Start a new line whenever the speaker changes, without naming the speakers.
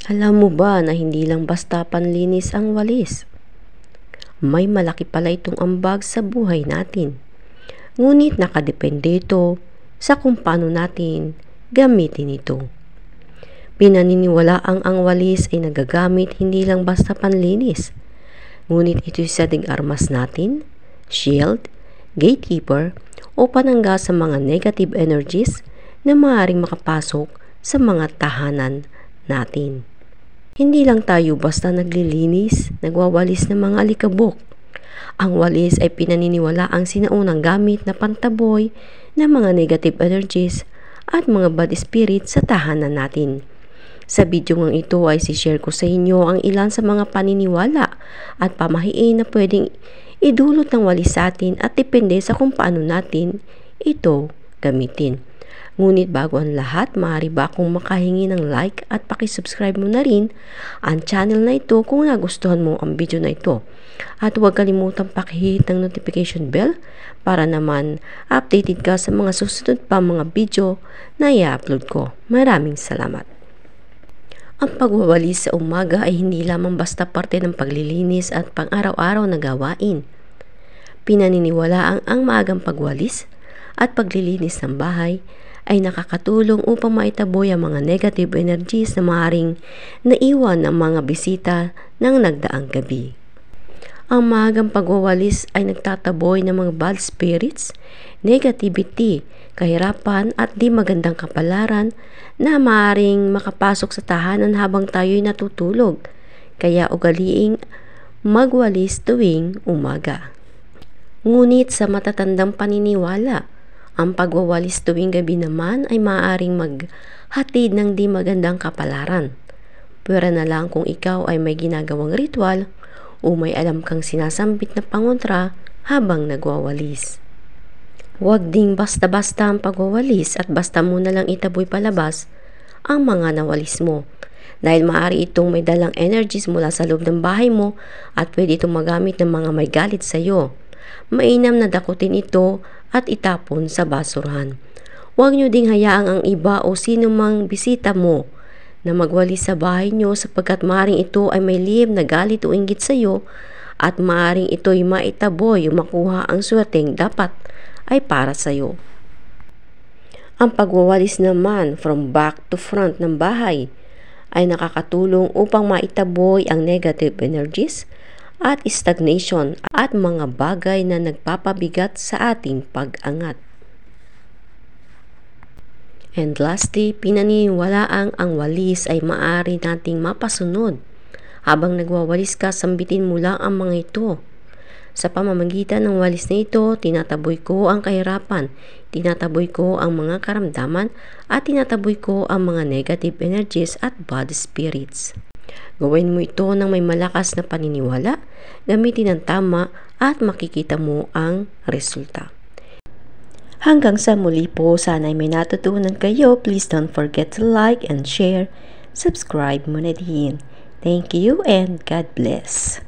Alam mo ba na hindi lang basta panlinis ang walis? May malaki pala itong ambag sa buhay natin. Ngunit nakadepende ito sa kung paano natin gamitin ito. Pinaniniwalaang ang walis ay nagagamit hindi lang basta panlinis. Ngunit ito'y sading armas natin, shield, gatekeeper o panangga sa mga negative energies na maaaring makapasok sa mga tahanan natin. Hindi lang tayo basta naglilinis, nagwawalis ng mga alikabok. Ang walis ay pinaniniwalaang sinaunang gamit na pantaboy ng mga negative energies at mga bad spirits sa tahanan natin. Sa video ng ito ay share ko sa inyo ang ilan sa mga paniniwala at pamahiin na pwedeng idulot ng walis sa atin at depende sa kung paano natin ito gamitin. Ngunit bago ang lahat, maaari ba akong makahingi ng like at pakisubscribe mo na rin ang channel na ito kung nagustuhan mo ang video na ito. At huwag kalimutang pakihit ng notification bell para naman updated ka sa mga susunod pa mga video na i-upload ko. Maraming salamat. Ang pagwawalis sa umaga ay hindi lamang basta parte ng paglilinis at pang-araw-araw na gawain. Pinaniniwalaang ang maagang pagwalis at paglilinis ng bahay ay nakakatulong upang maitaboy ang mga negative energies na maaaring naiwan ng mga bisita ng nagdaang gabi. Ang maagang pagwawalis ay nagtataboy ng mga bad spirits, negativity, kahirapan at di magandang kapalaran na maaaring makapasok sa tahanan habang tayo'y natutulog. Kaya ugaliing magwalis tuwing umaga. Ngunit sa matatandang paniniwala, ang pagwawalis tuwing gabi naman ay maaaring maghatid ng di magandang kapalaran. Pwera na lang kung ikaw ay may ginagawang ritual o may alam kang sinasambit na pangontra habang nagwawalis. Huwag ding basta-basta ang pagwawalis at basta mo na lang itaboy palabas ang mga nawalis mo. Dahil maaari itong may dalang energies mula sa loob ng bahay mo at pwede itong magamit ng mga may galit sa iyo. Mainam na dakutin ito at itapon sa basurahan. Huwag nyo ding hayaang ang iba o sino mang bisita mo na magwalis sa bahay nyo sapagkat maaaring ito ay may lihim na galit o inggit sa iyo at maaaring ito'y maitaboy o makuha ang swerteng dapat ay para sa iyo. Ang pagwawalis naman from back to front ng bahay ay nakakatulong upang maitaboy ang negative energies at stagnation at mga bagay na nagpapabigat sa ating pag-angat. And lastly, pinaniniwalaang ang walis ay maaari nating mapasunod. Habang nagwawalis ka, sambitin mo lang ang mga ito. Sa pamamagitan ng walis na ito, tinataboy ko ang kahirapan, tinataboy ko ang mga karamdaman, at tinataboy ko ang mga negative energies at bad spirits. Gawin mo ito ng may malakas na paniniwala, gamitin ng tama at makikita mo ang resulta. Hanggang sa muli po, sana ay may natutunan kayo. Please don't forget to like and share. Subscribe mo na din. Thank you and God bless.